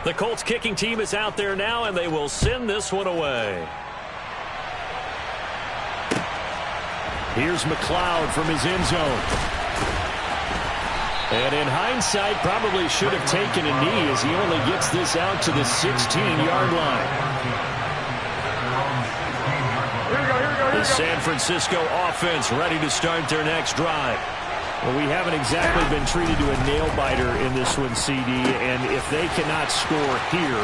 The Colts kicking team is out there now, and they will send this one away. Here's McLeod from his end zone. And in hindsight, probably should have taken a knee as he only gets this out to the 16-yard line. The San Francisco offense ready to start their next drive. Well, we haven't exactly been treated to a nail-biter in this one, CD, and if they cannot score here,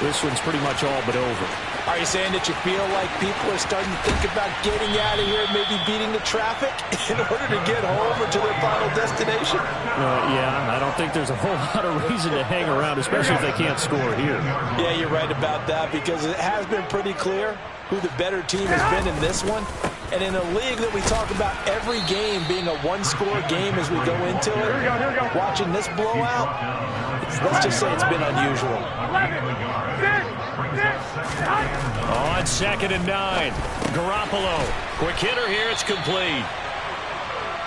this one's pretty much all but over. Are you saying that you feel like people are starting to think about getting out of here, maybe beating the traffic in order to get home or to their final destination? Yeah, I don't think there's a whole lot of reason to hang around, especially if they can't score here. Yeah, you're right about that, because it has been pretty clear who the better team has been in this one. And in a league that we talk about every game being a one-score game as we go into it, watching this blowout, let's just say it's been unusual. On 2nd and 9, Garoppolo. Quick hitter here, it's complete.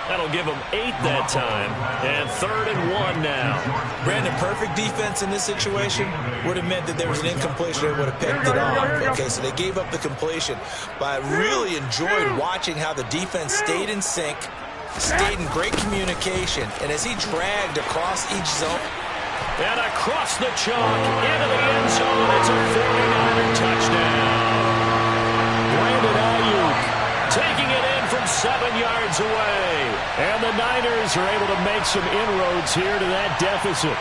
That'll give them 8 that time. And 3rd and 1 now. Brandon, perfect defense in this situation would have meant that there was an incompletion. They would have picked it off. Okay, so they gave up the completion. But I really enjoyed watching how the defense stayed in sync, stayed in great communication, and as he dragged across each zone. And across the chalk, into the end zone, it's a 49er touchdown. Brandon Ayuk taking it in from 7 yards away. And the Niners are able to make some inroads here to that deficit.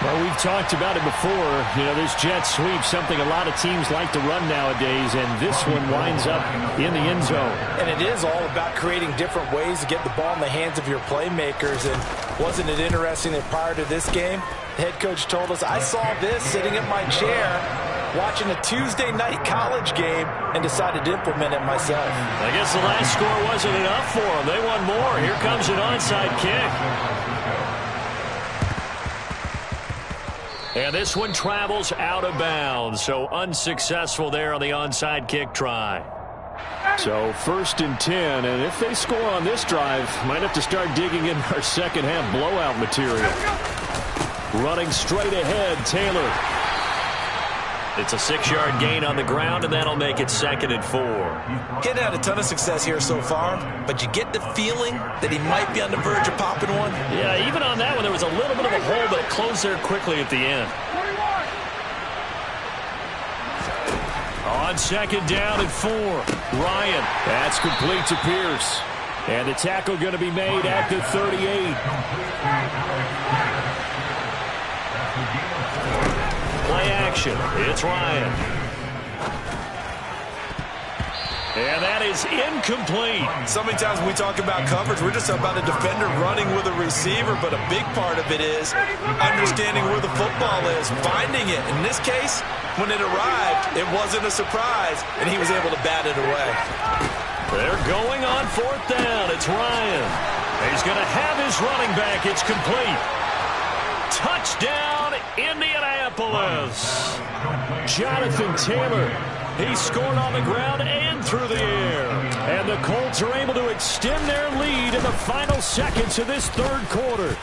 Well, we've talked about it before. You know, this jet sweep, something a lot of teams like to run nowadays, and this one winds up in the end zone. And it is all about creating different ways to get the ball in the hands of your playmakers. And wasn't it interesting that prior to this game, the head coach told us, I saw this sitting in my chair watching a Tuesday night college game and decided to implement it myself. I guess the last score wasn't enough for them. They want more. Here comes an onside kick. And this one travels out of bounds, so unsuccessful there on the onside kick try. So 1st and 10, and if they score on this drive, might have to start digging in our second half blowout material. Running straight ahead, Taylor. It's a 6-yard gain on the ground, and that'll make it 2nd and 4. Getting had a ton of success here so far, but you get the feeling that he might be on the verge of popping one. Yeah, even on that one, there was a little bit of a hole, but it closed there quickly at the end. On 2nd down and 4, Ryan. That's complete to Pierce. And the tackle going to be made at the 38. Play action. It's Ryan. And that is incomplete. So many times when we talk about coverage, we're just about a defender running with a receiver, but a big part of it is understanding where the football is, finding it. In this case, when it arrived, it wasn't a surprise, and he was able to bat it away. They're going on 4th down. It's Ryan. He's going to have his running back. It's complete. Touchdown, Indianapolis. Jonathan Taylor. He scored on the ground and through the air. And the Colts are able to extend their lead in the final seconds of this 3rd quarter.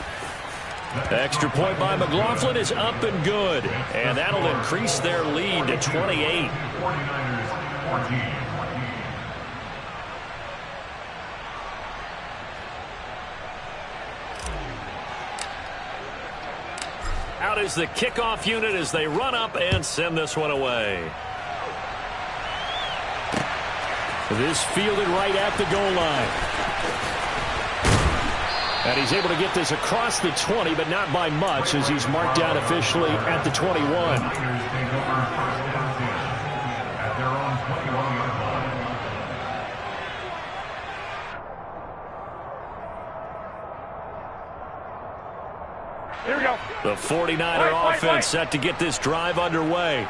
Extra point by McLaughlin is up and good. And that'll increase their lead to 28. Out is the kickoff unit as they run up and send this one away. This fielded right at the goal line. And he's able to get this across the 20, but not by much, as he's marked down officially at the 21. Here we go. The 49er offense set to get this drive underway.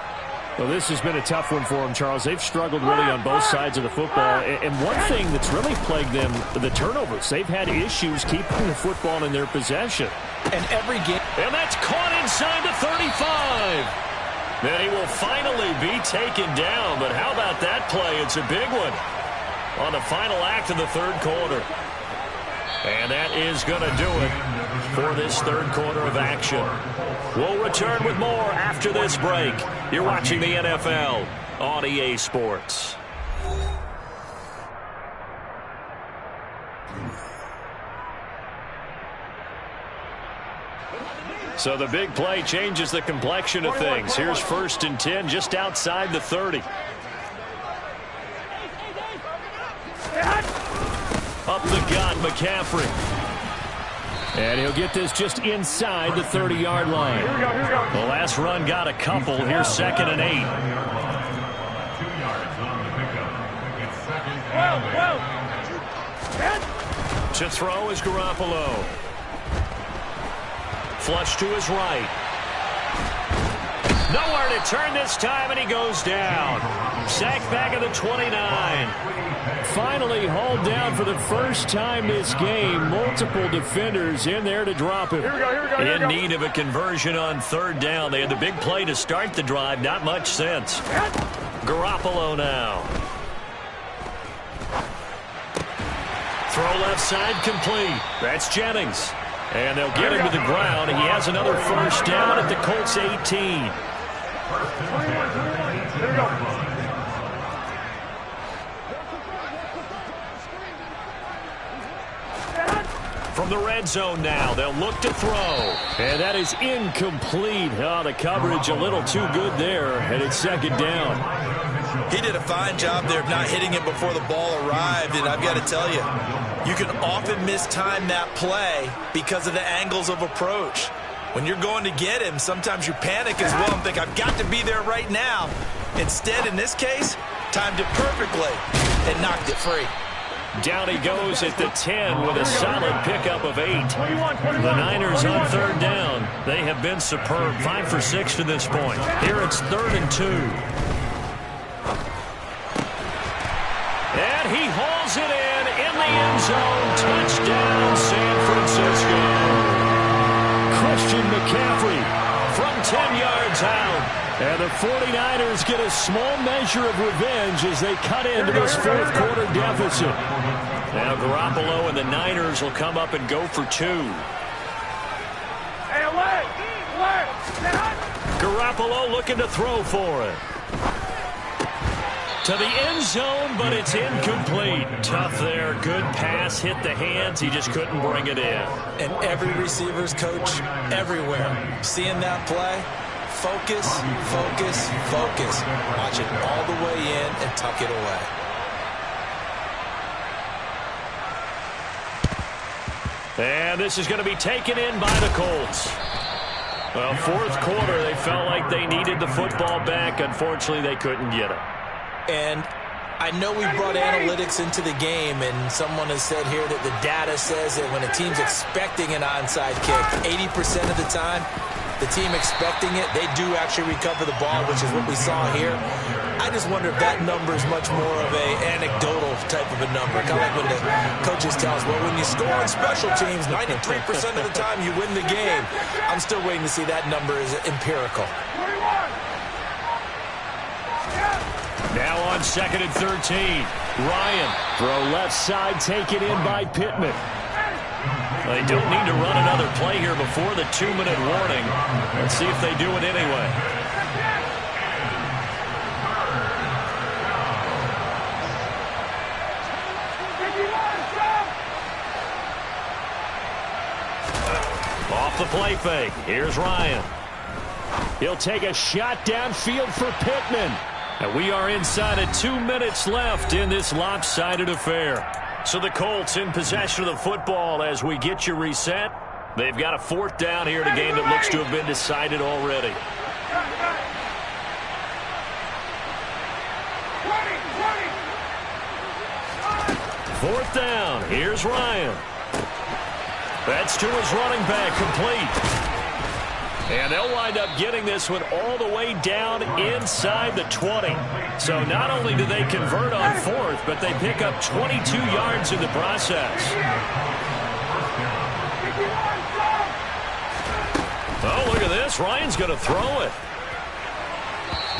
Well, this has been a tough one for them, Charles. They've struggled really on both sides of the football. And one thing that's really plagued them, the turnovers. They've had issues keeping the football in their possession. And every game. And that's caught inside the 35. Then he will finally be taken down. But how about that play? It's a big one on the final act of the 3rd quarter. And that is going to do it for this 3rd quarter of action. We'll return with more after this break. You're watching the NFL on EA Sports. So the big play changes the complexion of things. Here's 1st and 10 just outside the 30. Up the gut, McCaffrey. And he'll get this just inside the 30-yard line. The last run got a couple. Here's 2nd and 8. To throw is Garoppolo. Flush to his right. Nowhere to turn this time, and he goes down. Sacked back at the 29. Finally hauled down for the first time this game. Multiple defenders in there to drop him. In need of a conversion on 3rd down. They had the big play to start the drive. Not much sense. Garoppolo now. Throw left side complete. That's Jennings. And they'll get him to the ground. He has another 1st down at the Colts 18. From the red zone now, they'll look to throw. And that is incomplete. Oh, the coverage a little too good there, and it's 2nd down. He did a fine job there of not hitting it before the ball arrived, and I've got to tell you, you can often mistime that play because of the angles of approach. When you're going to get him, sometimes you panic as well and think, I've got to be there right now. Instead, in this case, timed it perfectly and knocked it free. Down he goes at the 10 with a solid pickup of 8. The Niners on 3rd down. They have been superb. 5 for 6 to this point. Here it's 3rd and 2. And he hauls it in the end zone. Touchdown, San Francisco. Christian McCaffrey from 10 yards out. And the 49ers get a small measure of revenge as they cut into this 4th quarter deficit. Now Garoppolo and the Niners will come up and go for 2. Garoppolo looking to throw for it. To the end zone, but it's incomplete. Tough there. Good pass. Hit the hands. He just couldn't bring it in. And every receiver's coach everywhere. Seeing that play, focus, focus, focus. Watch it all the way in and tuck it away. And this is going to be taken in by the Colts. Well, 4th quarter, they felt like they needed the football back. Unfortunately, they couldn't get it. And I know we brought analytics into the game, and someone has said here that the data says that when a team's expecting an onside kick, 80% of the time, the team expecting it, they do actually recover the ball, which is what we saw here. I just wonder if that number is much more of an anecdotal type of a number. Kind of like when the coaches tell us, well, when you score on special teams, 93% of the time you win the game. I'm still waiting to see that number is empirical. Now on 2nd and 13. Ryan. Throw left side, taken in by Pittman. They don't need to run another play here before the 2-minute warning. Let's see if they do it anyway. Off the play fake. Here's Ryan. He'll take a shot downfield for Pittman. And we are inside of 2 minutes left in this lopsided affair. So the Colts in possession of the football as we get you reset. They've got a 4th down here in a game that looks to have been decided already. 4th down. Here's Ryan. That's to his running back, complete. And they'll wind up getting this one all the way down inside the 20. So not only do they convert on 4th, but they pick up 22 yards in the process. Oh, look at this. Ryan's going to throw it.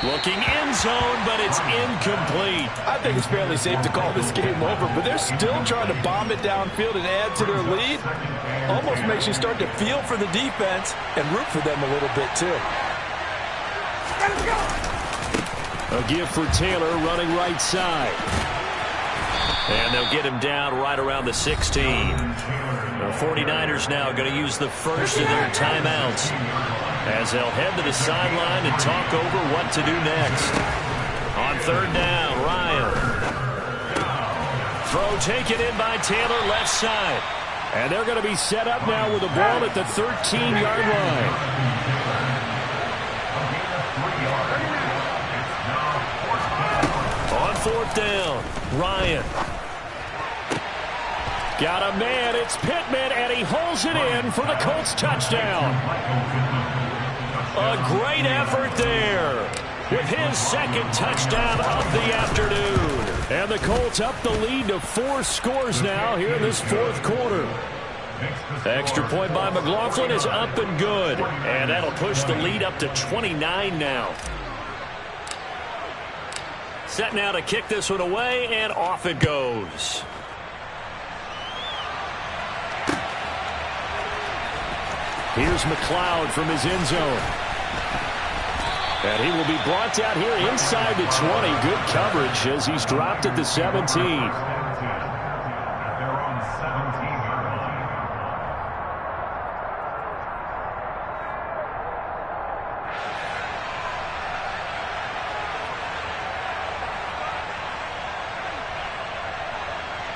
Looking end zone, but it's incomplete. I think it's fairly safe to call this game over, but they're still trying to bomb it downfield and add to their lead. Almost makes you start to feel for the defense and root for them a little bit, too. A give for Taylor running right side. And they'll get him down right around the 16. The 49ers now going to use the first of their timeouts as they'll head to the sideline and talk over what to do next. On third down, Ryan. Throw taken in by Taylor, left side. And they're going to be set up now with the ball at the 13-yard line. On fourth down, Ryan. Got a man, it's Pittman, and he holds it in for the Colts touchdown. A great effort there with his second touchdown of the afternoon. And the Colts up the lead to 4 scores now here in this fourth quarter. Extra point by McLaughlin is up and good. And that'll push the lead up to 29 now. Set now to kick this one away, and off it goes. Here's McLeod from his end zone. And he will be brought down here inside the 20. Good coverage as he's dropped at the 17.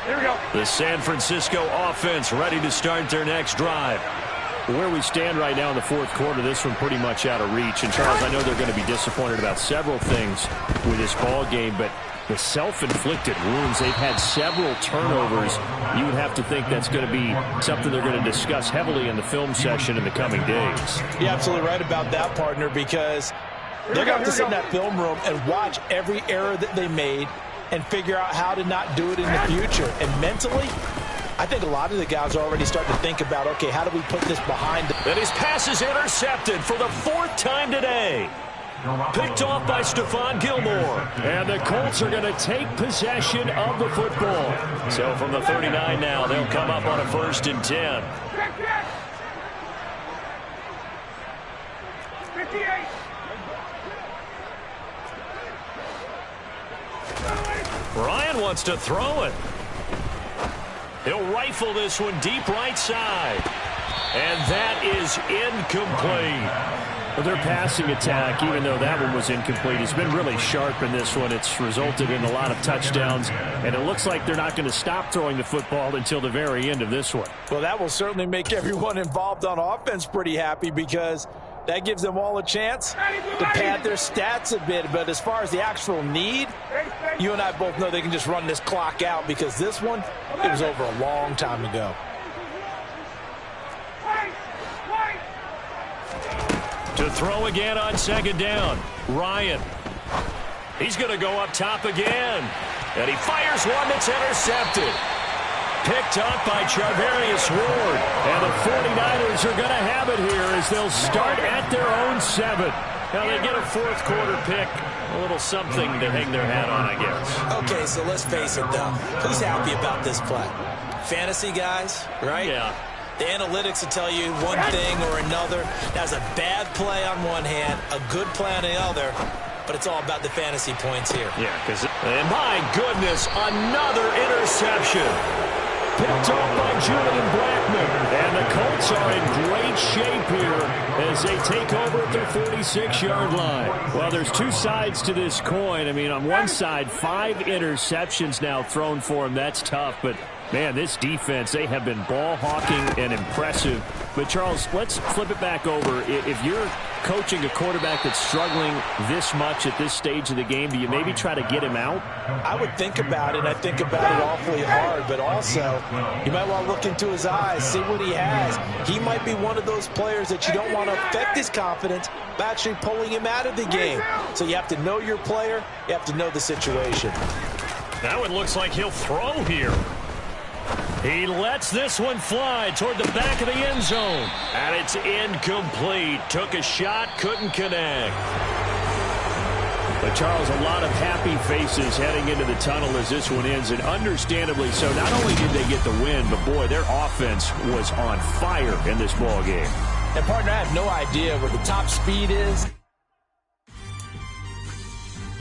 Here we go. The San Francisco offense ready to start their next drive. Where we stand right now in the fourth quarter, this one pretty much out of reach. And, Charles, I know they're going to be disappointed about several things with this ball game, but the self-inflicted wounds, they've had several turnovers. You would have to think that's going to be something they're going to discuss heavily in the film session in the coming days. You're absolutely right about that, partner, because they're going to have to sit in that film room and watch every error that they made and figure out how to not do it in the future. And mentally, I think a lot of the guys are already starting to think about, okay, how do we put this behind them? And his pass is intercepted for the 4th time today. Picked off by Stephon Gilmore. And the Colts are going to take possession of the football. So from the 39 now, they'll come up on a 1st and 10. 58. Ryan wants to throw it. He'll rifle this one deep right side. And that is incomplete. Well, their passing attack, even though that one was incomplete, has been really sharp in this one. It's resulted in a lot of touchdowns, and it looks like they're not going to stop throwing the football until the very end of this one. Well, that will certainly make everyone involved on offense pretty happy because that gives them all a chance to pad their stats a bit. But as far as the actual need, you and I both know they can just run this clock out because this one, it was over a long time ago. To throw again on 2nd down, Ryan. He's going to go up top again. And he fires one that's intercepted. Picked up by Charvarius Ward. And the 49ers are going to have it here as they'll start at their own 7. Now they get a 4th quarter pick. A little something to hang their hat on, I guess. Okay, so let's face it, though. Who's happy about this play? Fantasy guys, right? Yeah. The analytics will tell you one thing or another. That's a bad play on one hand, a good play on the other, but it's all about the fantasy points here. Yeah, and my goodness, another interception. Picked off by Julian Blackmon. And the Colts are in great shape here as they take over at their 46-yard line. Well, there's two sides to this coin. I mean, on one side, 5 interceptions now thrown for him. That's tough, but man, this defense, they have been ball hawking and impressive. But, Charles, let's flip it back over. If you're coaching a quarterback that's struggling this much at this stage of the game, do you maybe try to get him out? I would think about it. I think about it awfully hard. But also, you might want to look into his eyes, see what he has. He might be one of those players that you don't want to affect his confidence by actually pulling him out of the game. So you have to know your player. You have to know the situation. That one looks like he'll throw here. He lets this one fly toward the back of the end zone. And it's incomplete. Took a shot, couldn't connect. But, Charles, a lot of happy faces heading into the tunnel as this one ends, and understandably so. Not only did they get the win, but, boy, their offense was on fire in this ball game. And, partner, I have no idea where the top speed is.